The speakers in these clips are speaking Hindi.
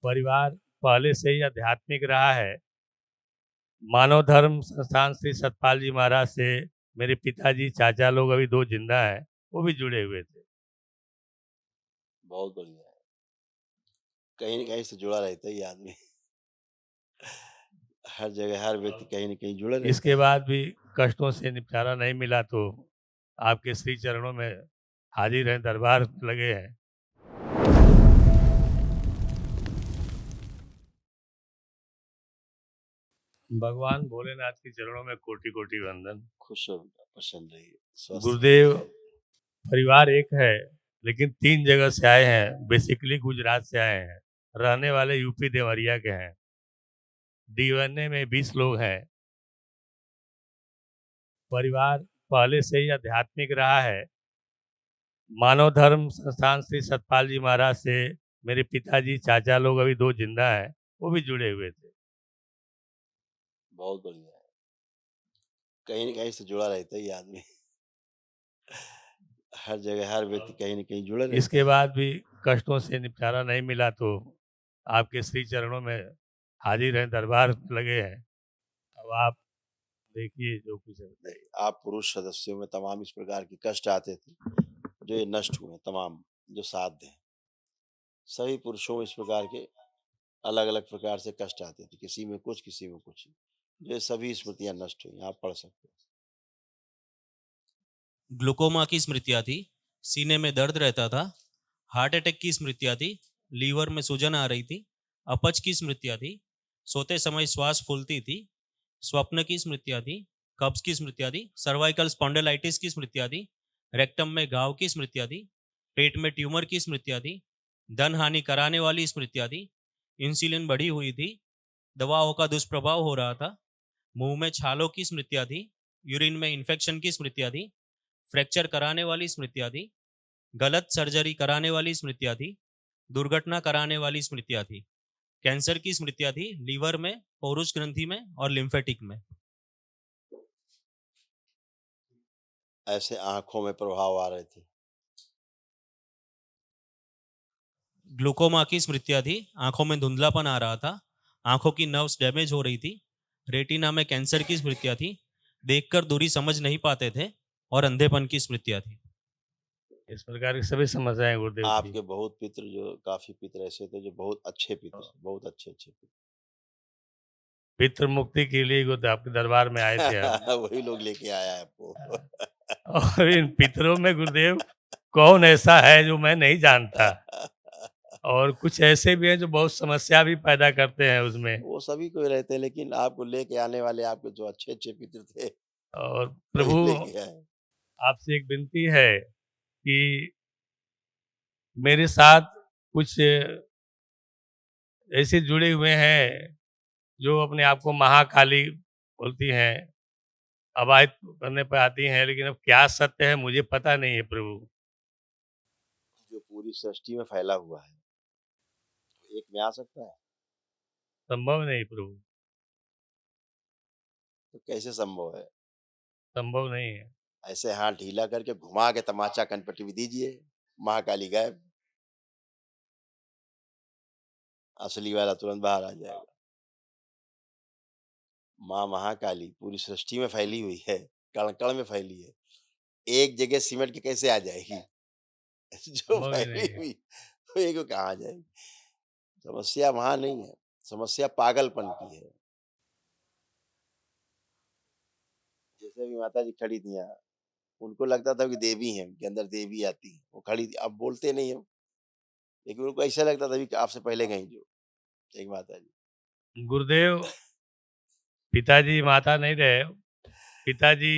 परिवार पहले से ही आध्यात्मिक रहा है। मानव धर्म संस्थान श्री सतपाल जी महाराज से मेरे पिताजी चाचा लोग अभी 2 जिंदा हैं, वो भी जुड़े हुए थे। बहुत बढ़िया है। कहीं न कहीं से जुड़ा रहता है ये आदमी। हर जगह हर व्यक्ति कहीं न कहीं जुड़ा रहता इसके है। बाद भी कष्टों से निपटारा नहीं मिला तो आपके श्री चरणों में हाजिर हैं, दरबार में लगे हैं। भगवान भोलेनाथ के चरणों में कोटि-कोटि वंदन। खुश हो, प्रसन्न रहिए, स्वस्थ गुरुदेव रहिए। परिवार एक है, लेकिन 3 जगह से आए हैं। बेसिकली गुजरात से आए हैं, रहने वाले यूपी देवरिया के हैं। डीएनए में 20 लोग हैं। परिवार पहले से ही आध्यात्मिक रहा है। मानव धर्म संस्थान श्री सतपाल जी महाराज से मेरे पिताजी चाचा लोग अभी 2 जिंदा हैं, वो भी जुड़े हुए थे। बहुत बढ़िया है। कहीं न कहीं से जुड़ा रहता है ये आदमी। हर जगह हर व्यक्ति कहीं न कहीं जुड़ा रहता इसके है। बाद भी कष्टों से निपटारा नहीं मिला तो आपके श्री चरणों में हाजिर हैं, दरबार में लगे हैं। अब आप देखिए जो कुछ है नहीं, बताइए। आप पुरुष सदस्यों में तमाम इस प्रकार के कष्ट आते थे, जो ये नष्ट हुए तमाम, जो साध्य हैं। सभी पुरुषों में इस प्रकार के अलग-अलग प्रकार से कष्ट आते थे, किसी में कुछ, किसी में कुछ। ये सभी स्मृतियाँ नष्ट हुई, आप पढ़ सकते हैं। ग्लूकोमा की स्मृतियाँ थी, सीने में दर्द रहता था, हार्ट अटैक की स्मृतियाँ थी, लीवर में सूजन आ रही थी, अपच की स्मृतियाँ थी, सोते समय श्वास फूलती थी, स्वप्न की स्मृतियाँ थी, कब्ज की स्मृतियाँ थी, सर्वाइकल स्पॉन्डिलाइटिस की स्मृतियाँ थी, रेक्टम में घाव की स्मृतियाँ थी, पेट में ट्यूमर की स्मृतियाँ थी, धन हानि कराने वाली स्मृतियाँ थी, इंसुलिन बढ़ी हुई थी, दवाओं का दुष्प्रभाव हो रहा था, मुंह में छालों की स्मृतियाँ थी, यूरिन में इन्फेक्शन की स्मृतियाँ थी, फ्रैक्चर कराने वाली स्मृतियाँ थी, गलत सर्जरी कराने वाली स्मृतियाँ थी, दुर्घटना कराने वाली स्मृतियाँ थी, कैंसर की स्मृतियाँ थी, लीवर में, पौरुष ग्रंथि में और लिम्फेटिक में। ऐसे आँखों में प्रभाव आ रहे थे। ग्लूकोमा की स्मृतियाँ थी, आंखों में धुंधलापन आ रहा था, आंखों की नर्व्स डैमेज हो रही थी, रेटिना में कैंसर की स्मृतियाँ थी, देखकर दूरी समझ नहीं पाते थे और अंधेपन की स्मृतियाँ थी। इस प्रकार की सभी समस्याएं गुरुदेव थी। आपके बहुत पितृ जो काफ़ी पितृ ऐसे थे जो बहुत अच्छे पितृ, बहुत अच्छे-अच्छे पितृ मुक्ति के लिए गुरुदेव आपके दरबार में आए थे हम। पितृ। वही लोग लेके आया है आपको। और इन पितरों में गुरुदेव कौन ऐसा है जो मैं नहीं जानता, और कुछ ऐसे भी हैं जो बहुत समस्या भी पैदा करते हैं उसमें। वो सभी कोई रहते हैं, लेकिन आपको लेके आने वाले आपके जो अच्छे-अच्छे पितृ थे, और वही प्रभु लेके आए। आपसे एक विनती है कि मेरे साथ कुछ ऐसे जुड़े हुए हैं जो अपने आप को महाकाली बोलती हैं, अवाहित करने पे आती हैं, लेकिन अब क्या सत्य है मुझे पता नहीं है प्रभु। जो पूरी सृष्टि में फैला हुआ है, एक में आ सकता है? संभव नहीं प्रभु, तो कैसे संभव है? संभव नहीं है। ऐसे हाथ ढीला करके घुमा के तमाचा कनपटी में दीजिए, महाकाली गायब, असली वाला तुरंत बाहर आ जाएगा। माँ महाकाली पूरी सृष्टि में फैली हुई है, कण-कण में फैली है। एक जगह सिमट के कैसे आ जाएगी? जो संभव ही फैली नहीं है। हुई, वो एक कहाँ आ जाएगी? समस्या वहाँ नहीं है, समस्या पागलपन की है। जैसे अभी माताजी खड़ी थी यहाँ, उनको लगता था कि देवी हैं, उनके अंदर देवी आती है। वो खड़ी थी, अब बोलते नहीं हैं, लेकिन उनको ऐसा लगता था कि आपसे पहले गईं जो, एक माताजी। गुरुदेव पिताजी माता नहीं रहे, पिताजी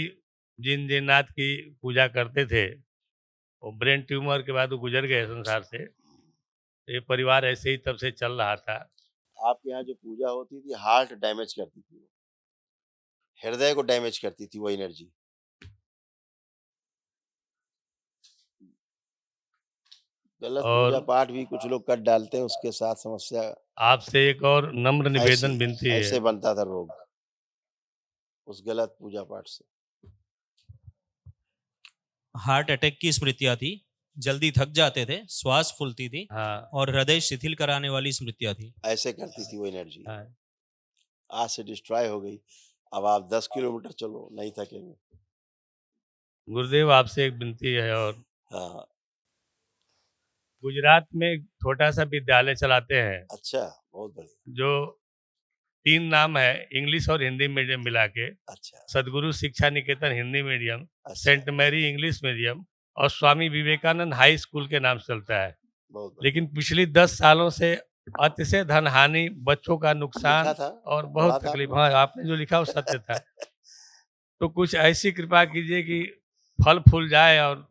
जिन जिन्नाथ की पूजा करते थे, वो ब्रेन ट्यूमर के बाद वो गुजर गए संसार से। ये परिवार ऐसे ही तब से चल रहा था। आपके यहाँ जो पूजा होती थी, हार्ट डैमेज करती थी वो, हृदय को डैमेज करती थी वो एनर्जी। गलत पूजा और पाठ भी कुछ लोग कर डालते हैं, उसके साथ समस्या आपसे एक और नम्र ऐसी निवेदन विनती है। ऐसे बनता था रोग, उस गलत पूजा पाठ से। हार्ट अटैक की स्मृतियाँ थी, जल्दी थक जाते थे, श्वास फूलती थी हाँ और हृदय शिथिल कराने वाली स्मृतियां थी। ऐसे करती थी वो एनर्जी। हाँ। आज से डिस्ट्रॉय हो गई। अब आप 10 किलोमीटर चलो, नहीं थकेंगे। गुरुदेव आपसे एक विनती है और हाँ, गुजरात में एक छोटा सा विद्यालय चलाते हैं अच्छा, बहुत बढ़िया। जो 3 नाम है इंग्लिश और हिंदी मीडियम मिला के। अच्छा, सदगुरु शिक्षा निकेतन हिंदी मीडियम, अच्छा, सेंट मैरी इंग्लिश मीडियम और स्वामी विवेकानंद हाई स्कूल के नाम से चलता है। बहुत बढ़िया। लेकिन पिछली 10 सालों से अतिशय धन हानि, बच्चों का लिखा नुकसान था, और पढ़ा बहुत था तकलीफ। आपने? हाँ, आपने जो लिखा वो सत्य था। तो कुछ ऐसी कृपा कीजिए कि फल फूल जाए और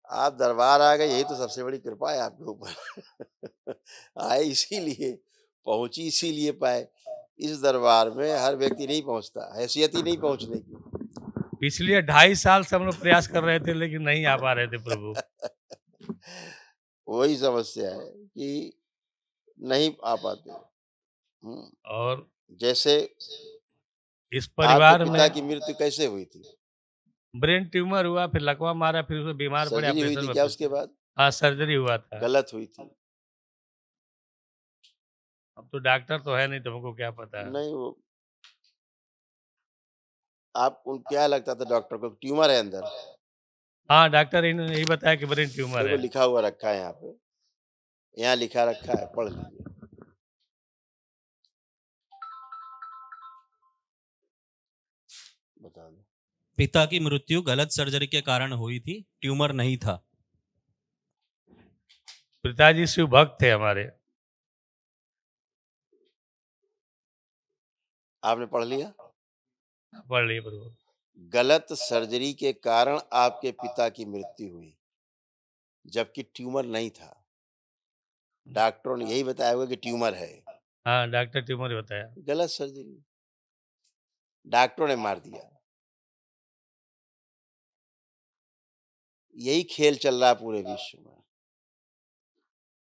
आप दरबार आ गए, यही तो सबसे बड़ी कृपा है आपके ऊपर। आए इसीलिए, पहुँची इसीलिए पाए। इस दरबार में हर व्यक्ति नहीं पहुँचता, हैसियत ही नहीं पहुँचने की। पिछले 2.5 साल से हम लोग प्रयास कर रहे थे लेकिन नहीं आ पा रहे थे प्रभु। वही समस्या है कि नहीं आ पाते। हुँ, और जैसे इस आपके परिवार पिता में की मृत्यु कैसे हुई थी? ब्रेन ट्यूमर हुआ, फिर लकवा मारा, फिर उसमें बीमार पड़े, सर्जरी हुई ऑपरेशन थी क्या वॉपरेशन। उसके बाद? हाँ, सर्जरी हुआ था। गलत हुई थी। अब तो डॉक्टर तो है नहीं तो हमको क्या पता है। नहीं वो आपको क्या लगता था डॉक्टर को ट्यूमर है अंदर? हाँ, डॉक्टर इन्होंने यही बताया कि ब्रेन ट्यूमर देखो है। लिखा हुआ रखा है यहाँ पे, यहाँ लिखा रखा है, पढ़ लीजिए। बता दो। पिता की मृत्यु गलत सर्जरी के कारण हुई थी, ट्यूमर नहीं था। पिताजी शिव भक्त थे हमारे। आपने पढ़ लिया? पढ़ लिए प्रभु। गलत सर्जरी के कारण आपके पिता की मृत्यु हुई, जबकि ट्यूमर नहीं था। डॉक्टरों ने यही बताया होगा कि ट्यूमर है। हाँ, डॉक्टर ट्यूमर ही बताया। गलत सर्जरी, डॉक्टरों ने मार दिया। यही खेल चल रहा है पूरे विश्व में।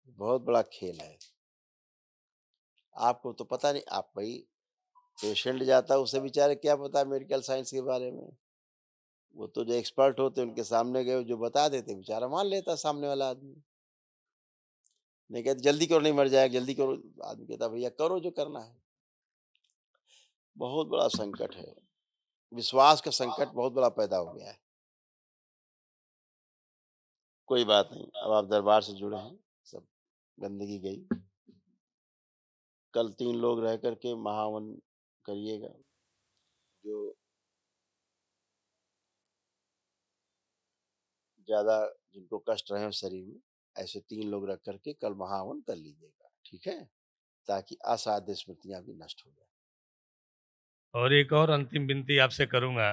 बहुत बड़ा खेल है। आपको तो पता नहीं, आप भाई पेशेंट जाता है उसे बेचारे क्या पता मेडिकल साइंस के बारे में। वो तो जो एक्सपर्ट होते हैं उनके सामने गए जो बता देते बेचारा मान लेता सामने वाला आदमी। नहीं कहते जल्दी करो नहीं मर जाएगा, जल्दी करो। आदमी कहता भैया करो जो करना है। बहुत बड़ा संकट है। विश्वास का संकट बहुत बड़ा पैदा हो गया है। कोई बात नहीं, अब आप दरबार से जुड़े हैं, सब गंदगी गई। कल 3 लोग रह करके महावन करिएगा। जो ज़्यादा जिनको कष्ट रहे हो शरीर में, ऐसे 3 लोग रख करके कल महावन कर लीजिएगा, ठीक है? ताकि असाध्य स्मृतियाँ भी नष्ट हो जाएँ। और एक और अंतिम विनती आपसे करूंगा।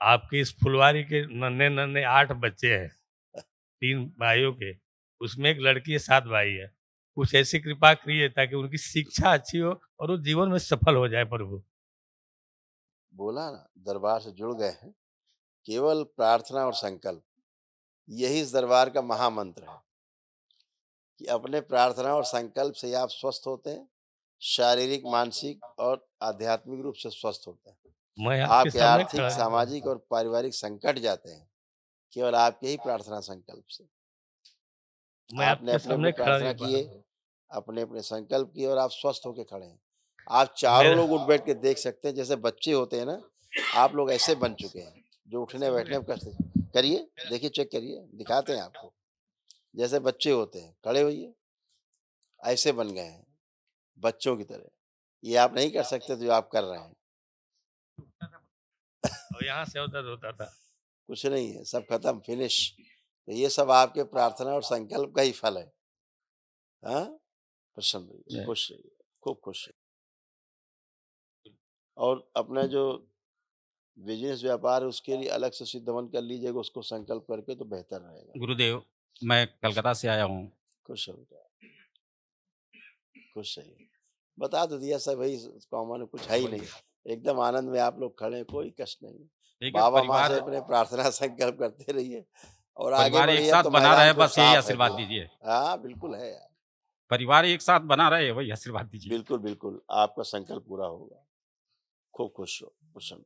आपकी इस फुलवारी के नन्हे-नन्हे 8 बच्चे हैं, 3 भाइयों के, उसमें 1 लड़की है, 7 भाई है। कुछ ऐसी कृपा करिए ताकि उनकी शिक्षा अच्छी हो और वो जीवन में सफल हो जाए प्रभु। बोला ना, दरबार से जुड़ गए हैं, केवल प्रार्थना और संकल्प, यही इस दरबार का महामंत्र है कि अपने प्रार्थना और संकल्प से ही आप स्वस्थ होते हैं, शारीरिक, मानसिक और आध्यात्मिक रूप से स्वस्थ होते हैं। मैं आपके आपके सामने आर्थिक, खड़ा सामाजिक और पारिवारिक संकट जाते हैं, केवल आपके ही प्रार्थना संकल्प से। मैं आपने आपके अपने-अपने सामने खड़ा प्रार्थना किए, अपने-अपने संकल्प किए और आप स्वस्थ होके खड़े हैं। आप चारों मेरा लोग उठ बैठ के देख सकते हैं, जैसे बच्चे होते हैं ना, आप लोग ऐसे बन चुके हैं, जो उठने-बैठने में कष्ट करिए, देखिए चेक करिए, दिखाते हैं आपको। जैसे बच्चे होते हैं, खड़े होइए, ऐसे बन गए हैं, बच्चों की तरह। ये आप नहीं कर सकते जो आप कर रहे हैं। और यहाँ से उधर होता था। कुछ नहीं है, सब खत्म, फिनिश। तो ये सब आपके प्रार्थना और संकल्प का ही फल है। हाँ? प्रसन्न रहिए, जय। खुश रहिए, खूब खुश रहिए। और अपना जो बिज़नेस व्यापार है उसके लिए अलग से सिद्धवन कर लीजिएगा, उसको संकल्प करके तो बेहतर रहेगा। गुरुदेव, मैं कलकत्ता से आया हूँ। खुश हो बेटा, खुश रहिए। बता तो दिया सब वही कॉमन है, कुछ है ही नहीं। एकदम आनंद में आप लोग खड़े हैं, कोई कष्ट नहीं। ठीक है, बाबा माँ से परिवार अपने प्रार्थना संकल्प करते रहिए और आगे परिवार एक बढ़िए, अब साथ तो बना मैदान रहे, खूब बस यही साफ है आशीर्वाद पूरा। दीजिए। हाँ, बिल्कुल है यार। परिवार एक साथ बना रहे, वही आशीर्वाद दीजिए। बिल्कुल, बिल्कुल, आपका संकल्प पूरा होगा। खूब खुश हो, प्रसन्न।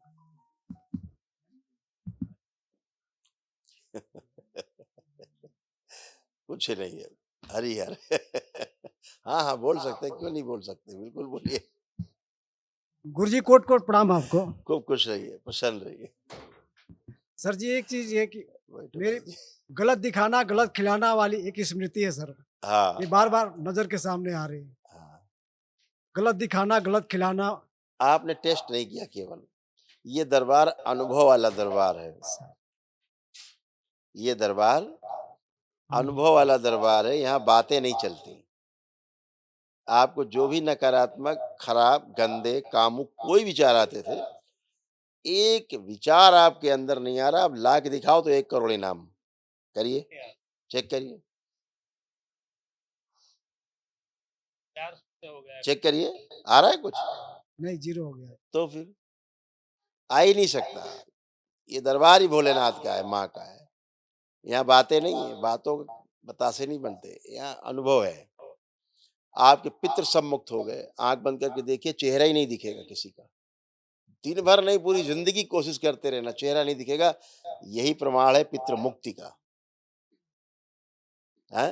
कुछ नहीं है, हरि हर। हाँ, हाँ, बोल सकते हैं, क्यों नहीं बोल सकते, बिल्कुल बोलिए। गुरुजी कोट कोट प्रणाम आपको। खूब खुश रहिए, प्रसन्न रहिए। सर जी एक चीज ये कि बैठो मेरी जी। गलत दिखाना गलत खिलाना वाली एक स्मृति है सर, हाँ, ये बार बार नजर के सामने आ रही है। हाँ। गलत दिखाना गलत खिलाना। आपने टेस्ट नहीं किया केवल, ये दरबार अनुभव वाला दरबार है। ये दरबार अनुभव वाला दरबार है, यहाँ बातें नहीं चलती। आपको जो भी नकारात्मक, खराब, गंदे, कामुक कोई विचार आते थे, एक विचार आपके अंदर नहीं आ रहा, आप ला के दिखाओ तो 1 करोड़ इनाम। करिए, चेक करिए, चेक करिए, आ रहा है कुछ? नहीं, जीरो हो गया। तो फिर आ ही नहीं सकता। ये दरबार ही भोलेनाथ का है, माँ का है। यहाँ बातें नहीं है, बातों बतासे नहीं बनते, यहाँ अनुभव है। आपके पितृ सब मुक्त हो गए, आंख बंद करके देखिए, चेहरा ही नहीं दिखेगा किसी का। दिन भर नहीं, पूरी जिंदगी कोशिश करते रहना, चेहरा नहीं दिखेगा। यही प्रमाण है पितृ मुक्ति का। है,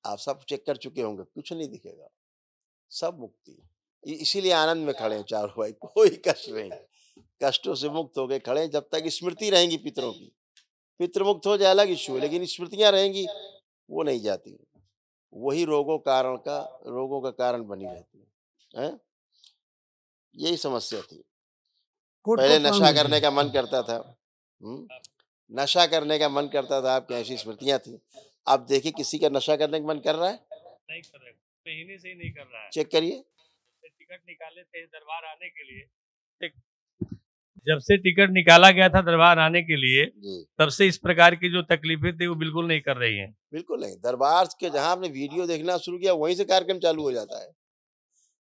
आप सब चेक कर चुके होंगे, कुछ नहीं दिखेगा, सब मुक्ति। इसीलिए आनंद में खड़े हैं चारों भाई, कोई कष्ट नहीं, कष्टों से मुक्त हो गए खड़े हैं। जब तक स्मृति रहेंगी पितरों की, पितृ मुक्त हो जाए अलग इश्यू है, लेकिन स्मृतियां रहेंगी वो नहीं जाती। वही रोगों का कारण बनी रहती है। यही समस्या थी। कोट पहले कोट प्रणाम नशा गुरुजी। करने का मन करता था, नशा करने का मन करता था, आपकी ऐसी स्मृतियां थी। अब देखिए किसी का नशा करने का मन कर रहा है, नहीं कर रहे, महीने से ही नहीं कर रहा है। चेक करिए। टिकट निकाले थे दरबार आने के लिए, जब से टिकट निकाला गया था दरबार आने के लिए, जी, तब से इस प्रकार की जो तकलीफें थी वो बिल्कुल नहीं कर रही हैं। बिल्कुल नहीं। दरबार के जहां आपने वीडियो देखना शुरू किया, वहीं से कार्यक्रम चालू हो जाता है।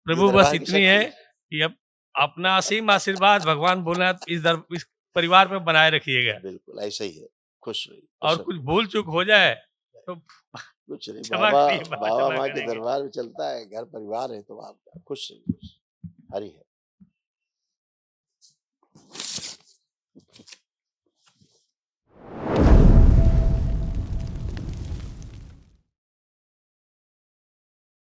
प्रभु बस दरबार की इतनी शक्ति है कि अब अपना असीम आशीर्वाद भगवान भोलेनाथ इस परिवार में बनाए रखिएगा, बिल्कुल ऐसा ही है। खुश रहिए, और प्रसन्न कुछ भूल चूक हो जाए तो कुछ नहीं। क्षमा बाबा करिए, बाबा बाबा क्षमा माँ के करेंगे। दरबार में चलता है, घर परिवार है तो आपका खुश रहिए। हरि है।